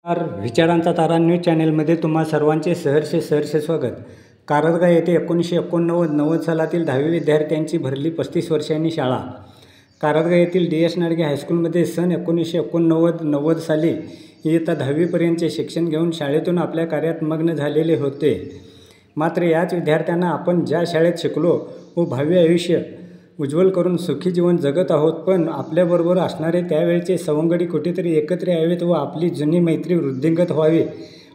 विचारांचा तारा न्यूज चॅनेलमध्ये तुम्हा सर्वांचे सहर्ष स्वागत। कारदगा येथे 1989-90 सालातील 10वी विद्यार्थ्यांची भरली 35 वर्षांनी शाळा। कारदगा येथील DS नाडगे हायस्कूलमध्ये सन 1989-90 साली इयत्ता 10वी पर्यंतचे शिक्षण घेऊन शाळेतून आपल्या कार्यात मग्न झालेले होते। मात्र याच विद्यार्थ्यांना आपण ज्या शाळेत शिकलो व भावी आयुष्य उज्ज्वल करून सुखी जीवन जगत आहोत, पण आपल्याबरोबर असणारे त्यावेळचे सवंगडी कुठेतरी एकत्र यावेत व आपली जुनी मैत्री वृद्धिंगत व्हावी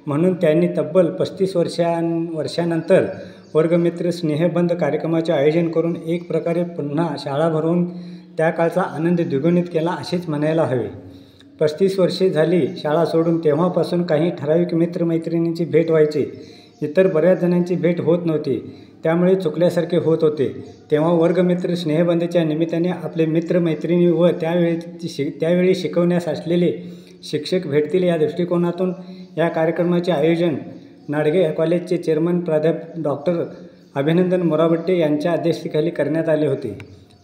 म्हणून त्यांनी तब्बल 35 वर्षांनंतर वर्गमित्र स्नेहबंध कार्यक्रमाचे आयोजन करून एक प्रकारे पुन्हा शाळा भरवून त्या काळचा आनंद द्विगुणित केला असेच म्हणायला हवे। 35 वर्षे झाली शाळा सोडून, तेव्हापासून काही ठराविक मित्रमैत्रिणींची भेट व्हायची, इतर बऱ्याच जणांची भेट होत नव्हती, त्यामुळे चुकल्यासारखे होत होते। तेव्हा वर्गमित्र स्नेहबंधच्या निमित्ताने आपले मित्रमैत्रिणी व त्यावेळी शिकवण्यास असलेले शिक्षक भेटतील या दृष्टिकोनातून या कार्यक्रमाचे आयोजन नाडगे कॉलेजचे चेअरमन प्राध्यापक डॉक्टर अभिनंदन मोराबट्टे यांच्या अध्यक्षतेखाली करण्यात आले होते।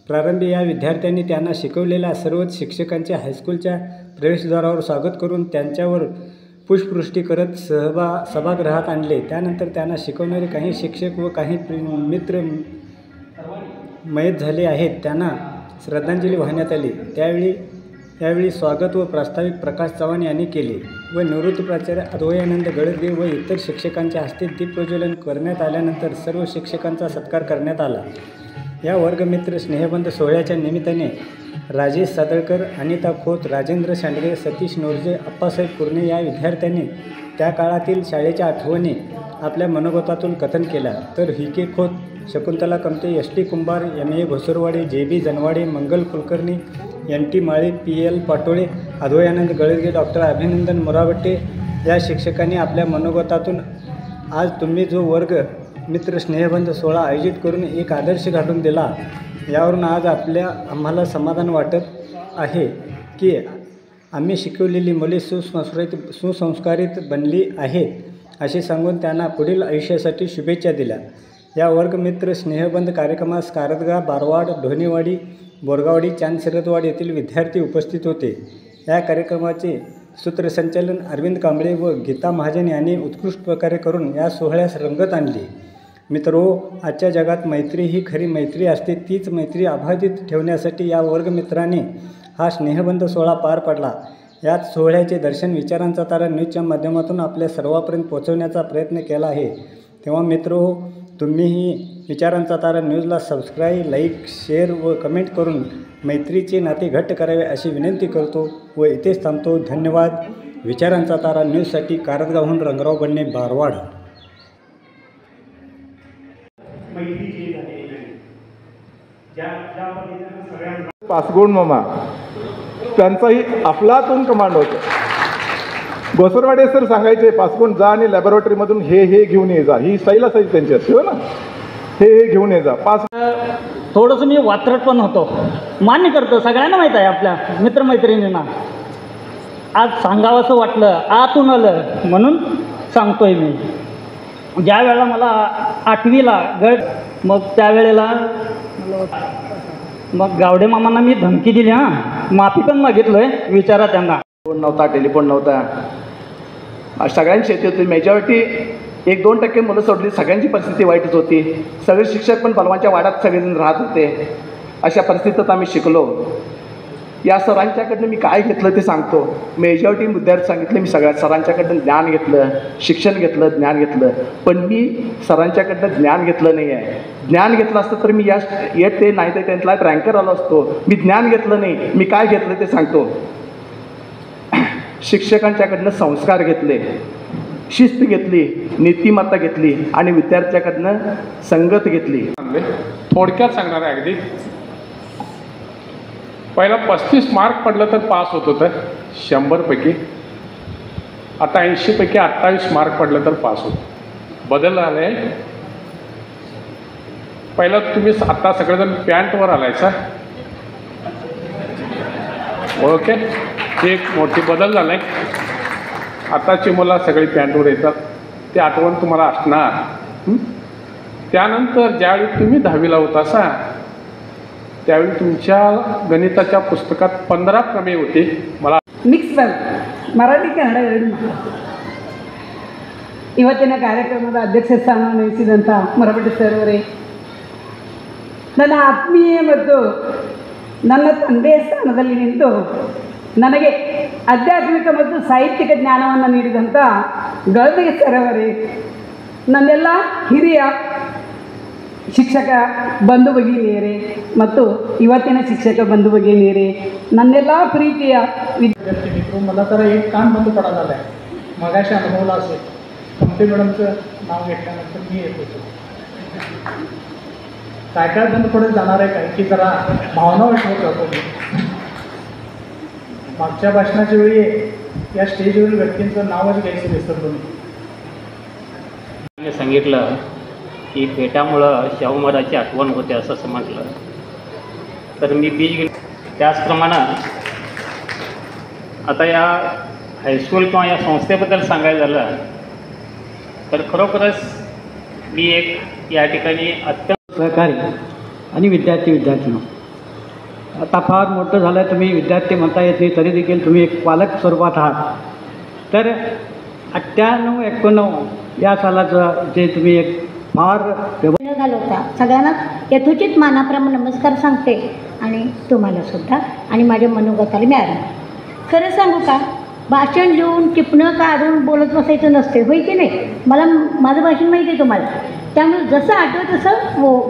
प्रारंभी या विद्यार्थ्यांनी त्यांना शिकवलेल्या सर्वच शिक्षकांचे हायस्कूलच्या प्रवेशद्वारावर स्वागत करून त्यांच्यावर पुष्पवृष्टी करत सभागृहात आणले। त्यानंतर त्यांना शिकवणारे काही शिक्षक व काही मित्र मयत झाले आहेत त्यांना श्रद्धांजली वाहण्यात आली। त्यावेळी स्वागत व प्रास्ताविक प्रकाश चव्हाण यांनी केले व निवृत्त प्राचार्य अद्वयानंद गळदे व इतर शिक्षकांच्या हस्ते दीपप्रज्वलन करण्यात आल्यानंतर सर्व शिक्षकांचा सत्कार करण्यात आला। या वर्गमित्र स्नेहबंध सोहळ्याच्या निमित्ताने राजेश सादळकर, अनिता खोत, राजेंद्र शांडगे, सतीश नोरजे, अप्पासाहेब कुर्णे या विद्यार्थ्यांनी त्या काळातील शाळेच्या आठवणी आपल्या मनोगतातून कथन केल्या, तर VK Khot, Shakuntala Kamte, ST Kumbhar, MA Ghosarwade, JB Janwade, Mangal Kulkarni, NT Male, PL Patole, Advayanand Galde, doctor Abhinandan Morabatte या शिक्षकांनी आपल्या मनोगतातून आज तुम्ही जो वर्ग मित्र स्नेहबंध सोहळा आयोजित करून एक आदर्श घालून दिला, यावरून आज आम्हाला समाधान वाटत आहे की आम्ही शिकवलेली मुले सुसंस्कारित बनली आहेत असे सांगून त्यांना पुढील आयुष्यासाठी शुभेच्छा दिल्या। या वर्गमित्र स्नेहबंध कार्यक्रमास कारदगा, बारवाड, ढोणेवाडी, बोरगावडी, चांदशिरदवाड येथील विद्यार्थी उपस्थित होते। या कार्यक्रमाचे सूत्रसंचालन अरविंद कांबळे व गीता महाजन यांनी उत्कृष्ट प्रकारे करून या सोहळ्यास रंगत आणली। मित्रहो, आजच्या जगात मैत्री ही खरी मैत्री असते, तीच मैत्री अबाधित ठेवण्यासाठी या वर्गमित्रांनी हा स्नेहबंध सोहळा पार पाडला। यात सोहळ्याचे दर्शन विचारांचा तारा न्यूजच्या माध्यमातून आपल्या सर्वांपर्यंत पोहोचवण्याचा प्रयत्न केला आहे। तेव्हा मित्रहो, तुम्हीही विचारांचा तारा न्यूजला सबस्क्राईब, लाईक, शेअर व कमेंट करून मैत्रीचे नाते घट्ट करावे अशी विनंती करतो व इथेच थांबतो। धन्यवाद। विचारांचा तारा न्यूजसाठी कारदगावहून रंगराव बन्ने, बारवाड। पासगुण मामा त्यांचाही अफलातून कमांड होतं। घोसरवाडे सर सांगायचे, पासगुण जा आणि लॅबोरेटरीमधून हे घेऊन ये जा, ही स्टाईल असायची त्यांची असते हो ना, हे घेऊन ये जा। थोडंसं मी वात्रट पण होतो, मान्य करतो, सगळ्यांना माहीत आहे आपल्या मित्रमैत्रिणींना। आज सांगावंसं वाटलं, आतून आलं म्हणून सांगतोय मी। ज्या वेळेला मला 8वीला मग त्यावेळेला मग गावडे मामांना मी धमकी दिली, माफी पण मागितलोय, विचारा त्यांना। फोन नव्हता, टेलिफोन नव्हता, सगळ्यांची शेती होती। मेजॉरिटी 1-2% मुलं सोडली, सगळ्यांची परिस्थिती वाईटच होती। सगळे शिक्षक पण पलवांच्या वाड्यात सगळेजण राहत होते। अशा परिस्थितीत आम्ही शिकलो। या सरांच्याकडनं मी काय घेतलं ते सांगतो। मेजॉरिटी मुद्द्यात सांगितले, मी सगळ्या सरांच्याकडनं ज्ञान घेतलं, शिक्षण घेतलं, ज्ञान घेतलं, पण मी सरांच्याकडनं ज्ञान घेतलं नाही आहे। ज्ञान घेतलं असतं तर मी ते नाही तर त्यांना रँकर आलो असतो। मी ज्ञान घेतलं नाही, मी काय घेतलं ते सांगतो। शिक्षकांच्याकडनं संस्कार घेतले, शिस्त घेतली, नीतिमत्ता घेतली आणि विद्यार्थ्याकडनं संगत घेतली। थोडक्यात सांगणार आहे अगदी। पहिला 35 मार्क पडलं तर पास होत होतं 100 पैकी, आता 80 पैकी 28 मार्क पडलं तर पास होतं। बदल झाला आहे। पहिला तुम्ही आता सगळेजण पॅन्टवर आलायचा, ओके, एक मोठी बदल झाला आहे। आताची मुलं सगळी पॅन्टवर येतात, ते आठवण तुम्हाला असणार। त्यानंतर ज्यावेळी तुम्ही 10वीला होता त्यावेळी तुमच्या गणिताच्या पुस्तकात 15 प्रमेय होते। मला मिक्स वेल ಮರಾಠಿ ಕನ್ನಡ ಎರಡು ಮಾತಾಡ್ತೀನಿ. ಇವತ್ತಿನ ಕಾರ್ಯಕ್ರಮದ ಅಧ್ಯಕ್ಷ ಸ್ಥಾನವನ್ನು ವಹಿಸಿದಂಥ ಮರಬಟ್ಟಿ ಸರ್ ಅವರೇ, ನನ್ನ ಆತ್ಮೀಯ ಮತ್ತು ನನ್ನ ತಂದೆಯ ಸ್ಥಾನದಲ್ಲಿ ನಿಂತು ನನಗೆ ಆಧ್ಯಾತ್ಮಿಕ ಮತ್ತು ಸಾಹಿತ್ಯಿಕ ಜ್ಞಾನವನ್ನು ನೀಡಿದಂಥ ಗೌತಮ ಸರ್ ಅವರೇ, ನನ್ನೆಲ್ಲ ಹಿರಿಯ ಶಿಕ್ಷಕ ಬಂಧು ಭಗಿನಿಯರೇ ಮತ್ತು ಇವತ್ತಿನ शिक्षक बंधू भगिनीरे, नन्नेला प्रीतिय विद्यार्थी मित्र, मला तर एक कान बंद पडायला आहे. मगाशी अनुभवला असेल, कमते मॅडमचं नाव घेतल्यानंतर मी येत होतो. काय काय बंद पडत जाणार आहे काय की जरा भावना वाटवत जातो मी. मागच्या भाषणाच्या वेळी या स्टेजवरील व्यक्तींचं नावच घ्यायचं विसरलो मी. सांगितलं की पेटामुळं शाहू महाराजची आठवण होते असं समजलं, तर मी बीज गेलो. त्याचप्रमाणे आता या हायस्कूल किंवा या संस्थेबद्दल सांगायचं झालं तर खरोखरच मी एक या ठिकाणी अत्यंत सहकारी आणि विद्यार्थी आता फार मोठं झालं, तुम्ही विद्यार्थी म्हणता येत नाही तरी देखील तुम्ही एक पालक स्वरूपात आहात. तर 98-99 या सालाचं जे तुम्ही एक फार घालवता सगळ्यांना यथोचित मानाप्रमाणे नमस्कार सांगते आणि तुम्हाला सुद्धा आणि माझ्या मनोगताला मी आराम. खरं सांगू का, भाषण लिहून टिपणं काढून बोलत बसायचं नसते, होय की नाही. मला माझं भाषण माहिती आहे तुम्हाला, त्यामुळे जसं आठवत तसं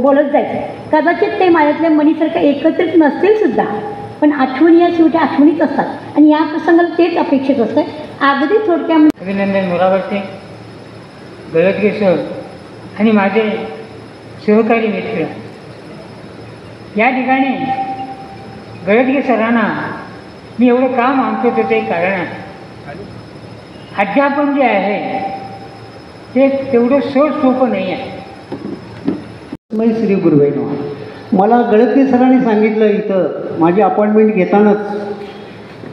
बोलत जायचं. कदाचित ते माझ्यातल्या मनीसारखं एकत्रित नसतील सुद्धा, पण आठवणी या शेवटी आठवणीच असतात आणि या प्रसंगाला तेच अपेक्षित असतं. अगदी थोडक्या अभिनंदन मुरावरती गळदगे आणि माझे सहकारी मित्र. या ठिकाणी गळदगे सरांना मी एवढं का मानतो त्याचं एक कारण आहे. अध्यापन जे आहे ते तेवढं सोपं नाही आहे. मी श्री गुरुवेनो, मला गळदगे सरांनी सांगितलं इथं माझी अपॉइंटमेंट घेतानाच,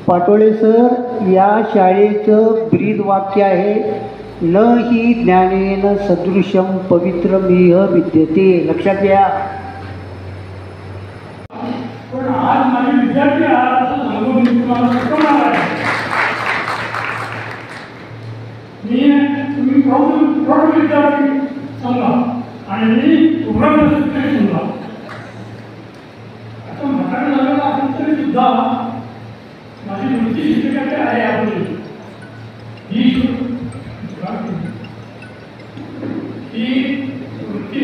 पाटोळे सर या शाळेचं ब्रीद वाक्य आहे, न ही ज्ञानेन सदृशम पवित्रमिह विद्यते. लक्षात घ्या. पण आज माझे विद्यार्थी आहात असं सांगून मी तुम्हाला शिकवणार आहे. तुम्ही प्रौढ विद्यार्थी समजा आणि मी पूर्ण शिक्षक समजा. आता म्हातारं झालेलं असेल तरी सुद्धा माझी वृत्ती शिक्षकाची आहे. आपली ही वृत्ती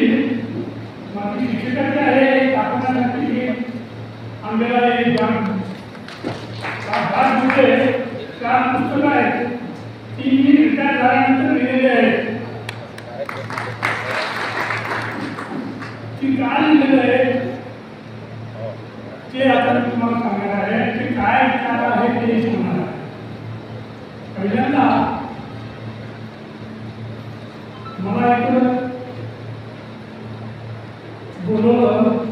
माझी शिक्षकाची आहे. दाखवण्यासाठी आंबेला एक भाग म्हणजे चार पुस्तकं आहेत, ती मी रिटायर झाल्यानंतर लिहिलेली आहेत. ती काय लिहिलेलं आहे ते आता मी तुम्हाला सांगणार आहे. ते काय विचार आहे ते सांगणार आहे. पहिल्यांदा मला इकडं बोलवलं.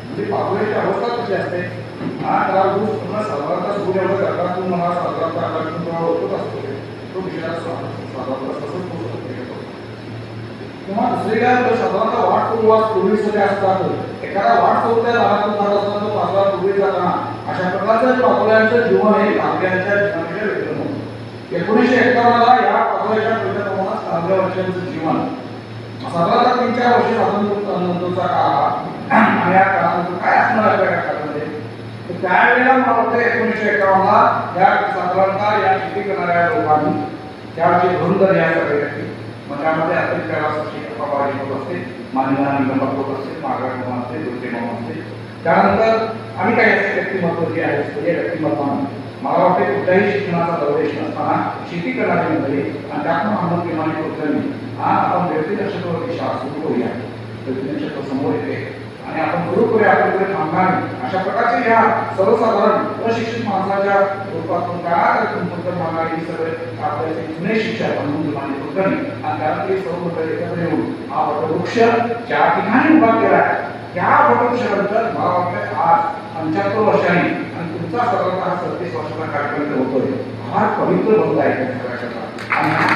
म्हणजे पातळीची अवस्था कशी असते, 8 दिवस पुन्हा साधारणतः सूर्य घरातून मला साधारणतः होतच असतो. तो विषयाला साधारणतः तसंच होत असतो. किंवा दुसरीकडे साधारणतः वाट पूर्वीसाठी असतात, एखादा वाट चौथ्या लहान झाड असताना तो पाचवा पूर्वी जाताना अशा प्रकारचं पातोळ्यांचं जीवन हे पातळ्यांच्या जीवनाच्या वेगळं होतं. 1951 या पातोळ्याच्या मोठ्या प्रमाणात 15 वर्षांचं जीवन साधारणतः 3-4 वर्ष स्वातंत्र्यानंतरचा काळ आणि या काळानंतर काय असणार आहे त्या काळामध्ये. तर त्यावेळेला मला वाटतं 1951 या साधारणतः या शेती करणाऱ्या लोकांनी त्यावेळेचे धुरंधर या सगळे व्यक्ती, मग त्यामध्ये अतिशय कैलासाची कपाळी होत असते, माननीय निगम होत असते, मार्गाट म्हणून असते, दुसरे म्हणून असते. त्यानंतर आम्ही काही असे व्यक्तिमत्व जे आहे ते व्यक्तिमत्वाने मला वाटते कुठल्याही शिक्षणाचा दौरेश नसताना शेती करणारी मंडळी आणि त्यातून अंमलबजावणी कुठल्याही आपण व्यक्तिदर्शकावरती शाळा सुरू करूया. व्यक्तिदर्शक समोर येते आणि आपण सुरू करूया आपल्याकडे थांबणारे अशा प्रकारचे या सर्वसाधारण अशिक्षित माणसाच्या रूपातून काय तुमचं मागणारी सगळे आपल्याचे जुने शिक्षक अंमलबजावणी कुठल्याही आणि त्यानंतर सर्व मंडळी एकत्र येऊन हा वटवृक्ष ज्या ठिकाणी उभा केला आहे त्या वटवृक्षानंतर मला वाटतं आज 75 वर्षांनी आणि तुमचा साधारणतः 37 वर्षाचा कार्यक्रम होतोय. हा पवित्र बंद आहे.